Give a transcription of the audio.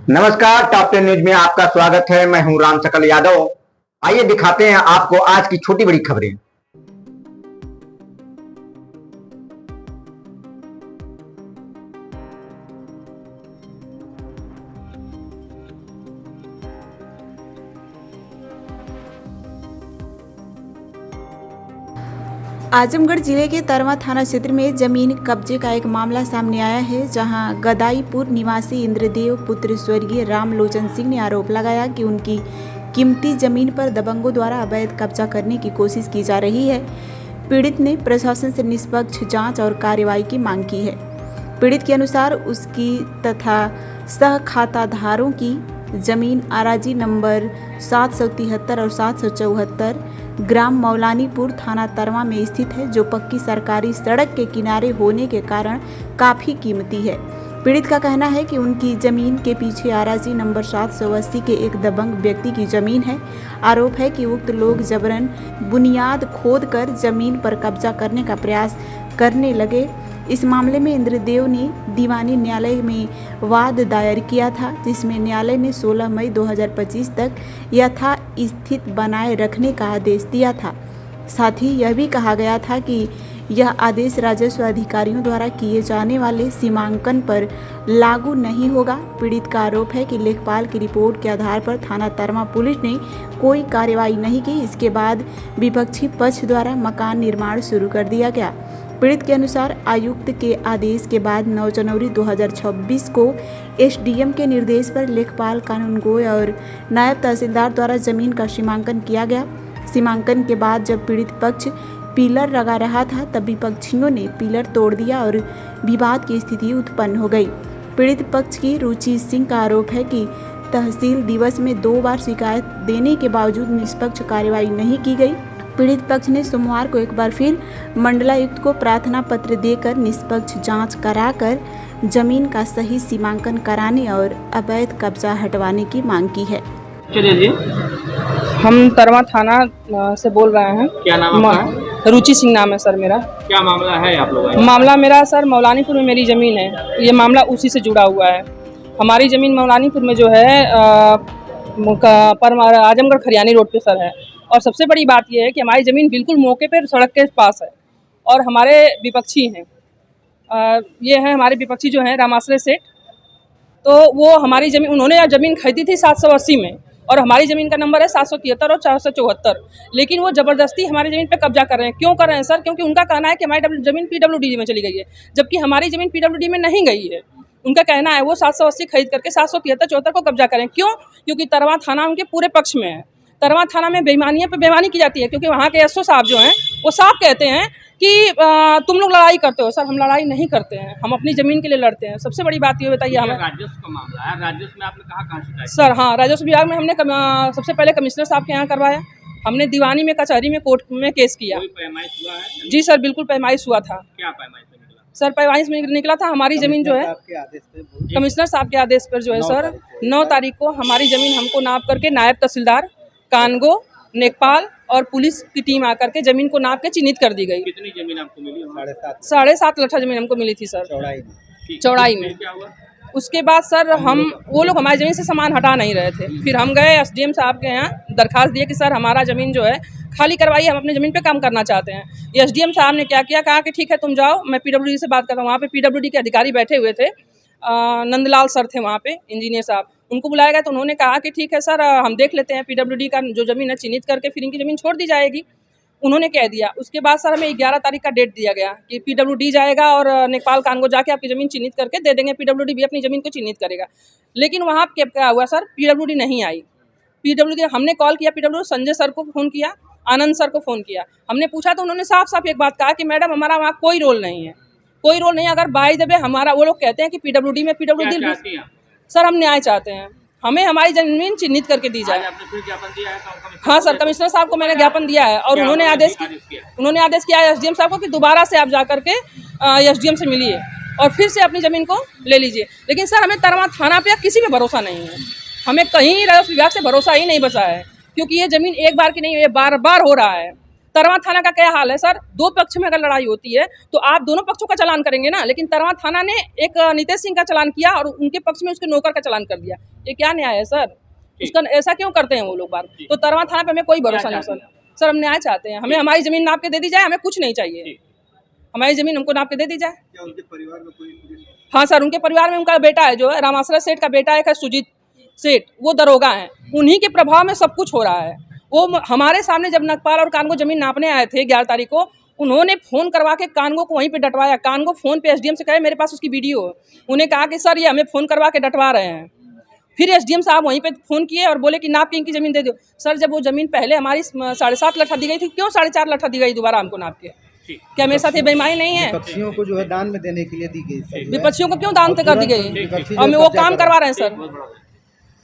नमस्कार, top 10 news में आपका स्वागत है। मैं हूं राम सकल यादव। आइए दिखाते हैं आपको आज की छोटी बड़ी खबरें। आजमगढ़ जिले के तरवा थाना क्षेत्र में जमीन कब्जे का एक मामला सामने आया है, जहां गदाईपुर निवासी इंद्रदेव पुत्र स्वर्गीय रामलोचन सिंह ने आरोप लगाया कि उनकी कीमती जमीन पर दबंगों द्वारा अवैध कब्जा करने की कोशिश की जा रही है। पीड़ित ने प्रशासन से निष्पक्ष जांच और कार्रवाई की मांग की है। पीड़ित के अनुसार उसकी तथा सह खाताधारों की जमीन आराजी नंबर 773 और 774 ग्राम मौलानीपुर थाना तरवा में स्थित है, जो पक्की सरकारी सड़क के किनारे होने के कारण काफ़ी कीमती है। पीड़ित का कहना है कि उनकी जमीन के पीछे आराजी नंबर 780 के एक दबंग व्यक्ति की जमीन है। आरोप है कि उक्त लोग जबरन बुनियाद खोदकर जमीन पर कब्जा करने का प्रयास करने लगे। इस मामले में इंद्रदेव ने दीवानी न्यायालय में वाद दायर किया था, जिसमें न्यायालय ने 16 मई 2025 तक यथास्थिति बनाए रखने का आदेश दिया था। साथ ही यह भी कहा गया था कि यह आदेश राजस्व अधिकारियों द्वारा किए जाने वाले सीमांकन पर लागू नहीं होगा। पीड़ित का आरोप है कि लेखपाल की रिपोर्ट के आधार पर थाना तरवा पुलिस ने कोई कार्रवाई नहीं की। इसके बाद विपक्षी पक्ष द्वारा मकान निर्माण शुरू कर दिया गया। पीड़ित के अनुसार आयुक्त के आदेश के बाद 9 जनवरी 2026 को एसडीएम के निर्देश पर लेखपाल कानूनगोई और नायब तहसीलदार द्वारा जमीन का सीमांकन किया गया। सीमांकन के बाद जब पीड़ित पक्ष पिलर लगा रहा था, तब विपक्षियों ने पिलर तोड़ दिया और विवाद की स्थिति उत्पन्न हो गई। पीड़ित पक्ष की रुचि सिंह का आरोप है कि तहसील दिवस में 2 बार शिकायत देने के बावजूद निष्पक्ष कार्रवाई नहीं की गई। पीड़ित पक्ष ने सोमवार को एक बार फिर मंडलायुक्त को प्रार्थना पत्र देकर निष्पक्ष जांच कराकर जमीन का सही सीमांकन कराने और अवैध कब्जा हटवाने की मांग की है। चलिए जी, हम तरवा थाना से बोल रहे हैं। क्या नाम आपका? रुचि सिंह नाम है सर मेरा। क्या मामला है आप लोगों का? मामला मेरा सर मौलानीपुर में मेरी ज़मीन है। ये मामला उसी से जुड़ा हुआ है। हमारी ज़मीन मौलानीपुर में जो है पर आजमगढ़ खरियानी रोड पे सर है। और सबसे बड़ी बात यह है कि हमारी ज़मीन बिल्कुल मौके पर सड़क के पास है और हमारे विपक्षी हैं। ये हैं हमारे विपक्षी जो हैं रामाश्रय सेठ। तो वो हमारी ज़मीन उन्होंने ज़मीन खरीदी थी 780 में और हमारी ज़मीन का नंबर है 773 और 474। लेकिन वो ज़बरदस्ती हमारी ज़मीन पे कब्जा कर रहे हैं। क्यों कर रहे हैं सर? क्योंकि उनका कहना है कि हमारी ज़मीन पीडब्ल्यूडी में चली गई है, जबकि हमारी ज़मीन पीडब्ल्यूडी में नहीं गई है। उनका कहना है वो 780 खरीद करके 773-74 को कब्जा करें। क्यों? क्योंकि तरवा थाना उनके पूरे पक्ष में है। तरवा थाना में बेईमानियों पे बेईमानी की जाती है, क्योंकि वहाँ के एसओ साहब जो हैं वो साफ कहते हैं कि तुम लोग लड़ाई करते हो। सर, हम लड़ाई नहीं करते हैं, हम अपनी ज़मीन के लिए लड़ते हैं। सबसे बड़ी बात ये बताइए हमें। राजस्व का मामला है, राजस्व में आपने कहाँ शिकायत? सर हाँ, राजस्व विभाग में हमने सबसे पहले कमिश्नर साहब के यहाँ करवाया। हमने दीवानी में, कचहरी में, कोर्ट में केस किया। कोई पैमाइश हुआ है? जी सर, बिल्कुल पैमाइश हुआ था। क्या पैमाइश में निकला? सर, पैमाइश में निकला था हमारी ज़मीन जो है कमिश्नर साहब के आदेश पर जो है सर 9 तारीख को हमारी ज़मीन हमको नाप करके नायब तहसीलदार कानगो, नेकपाल और पुलिस की टीम आकर के जमीन को नाप के चिन्हित कर दी गई। कितनी जमीन आपको मिली? 7.5 लट्ठा जमीन हमको मिली थी सर, चौड़ाई में। क्या हुआ? उसके बाद सर वो लोग हमारी ज़मीन से सामान हटा नहीं रहे थे। फिर हम गए एसडीएम साहब के यहाँ दरखास्त दिए कि सर हमारा ज़मीन जो है खाली करवाइए, हम अपनी ज़मीन पे काम करना चाहते हैं। एसडीएम साहब ने क्या किया, कहा कि ठीक है तुम जाओ, मैं पीडब्ल्यूडी से बात करता हूँ। वहाँ पे पीडब्ल्यूडी के अधिकारी बैठे हुए थे, नंदलाल सर थे वहाँ पे, इंजीनियर साहब। उनको बुलाया गया तो उन्होंने कहा कि ठीक है सर, हम देख लेते हैं, पीडब्ल्यूडी का जो ज़मीन है चिन्हित करके फिर इनकी ज़मीन छोड़ दी जाएगी। उन्होंने कह दिया। उसके बाद सर हमें 11 तारीख का डेट दिया गया कि पीडब्ल्यूडी जाएगा और नेपाल कानगो जाके आपकी ज़मीन चिन्हित करके दे देंगे। पीडब्ल्यूडी भी अपनी ज़मीन को चिन्हित करेगा। लेकिन वहाँ क्या हुआ सर, पीडब्ल्यूडी नहीं आई। पीडब्ल्यूडी हमने कॉल किया, पीडब्ल्यूडी संजय सर को फ़ोन किया, आनंद सर को फ़ोन किया। हमने पूछा तो उन्होंने साफ साफ एक बात कहा कि मैडम हमारा वहाँ कोई रोल नहीं है, कोई रोल नहीं है। अगर बाय द वे हमारा, वो लोग कहते हैं कि पीडब्ल्यूडी में पीडब्ल्यूडी। सर हम न्याय चाहते हैं, हमें हमारी ज़मीन चिन्हित करके दी जाए। आपने फिर ज्ञापन दिया है? हाँ सर, कमिश्नर साहब को मैंने ज्ञापन दिया है और उन्होंने आदेश किया है एसडीएम साहब को कि दोबारा से आप जा करके एसडीएम से मिलिए और फिर से अपनी ज़मीन को ले लीजिए। लेकिन सर हमें तरवा थाना पे किसी पे भरोसा नहीं है, हमें कहीं राजस्व विभाग से भरोसा ही नहीं बचा है, क्योंकि ये ज़मीन एक बार की नहीं है, ये बार बार हो रहा है। तरवा थाना का क्या हाल है सर, दो पक्ष में अगर लड़ाई होती है तो आप दोनों पक्षों का चालान करेंगे ना, लेकिन तरवा थाना ने एक नितेश सिंह का चालान किया और उनके पक्ष में उसके नौकर का चालान कर दिया। ये क्या न्याय है सर? उसका ऐसा क्यों करते हैं वो लोग बात? तो तरवा थाना पे हमें कोई भरोसा नहीं सर। सर हम न्याय चाहते हैं, हमें हमारी जमीन नाप के दे दी जाए, हमें कुछ नहीं चाहिए, हमारी जमीन हमको नाप के दे दी जाए। क्या उनके परिवार में कोई? हाँ सर, उनके परिवार में उनका बेटा है जो है रामाश्रय सेठ का बेटा है सुजीत सेठ, वो दरोगा हैं, उन्हीं के प्रभाव में सब कुछ हो रहा है। वो हमारे सामने जब नकपाल और कानगो जमीन नापने आए थे 11 तारीख को, उन्होंने फ़ोन करवा के कानगो को वहीं पे डटवाया। कानगो फ़ोन पे एसडीएम से कहे मेरे पास उसकी वीडियो है, उन्हें कहा कि सर ये हमें फ़ोन करवा के डटवा रहे हैं। फिर एसडीएम साहब वहीं पे फ़ोन किए और बोले कि नाप के इनकी ज़मीन दे दो। सर जब वो ज़मीन पहले हमारी 7.5 लट्ठा दी गई थी, क्यों 4.5 लट्ठा दी गई दोबारा हमको नाप के? क्या मेरे साथ ये बेईमानी नहीं है? विपक्षियों को जो है दान में देने के लिए दी गई। विपक्षियों को क्यों दान कर दी गई? और वो काम करवा रहे हैं सर।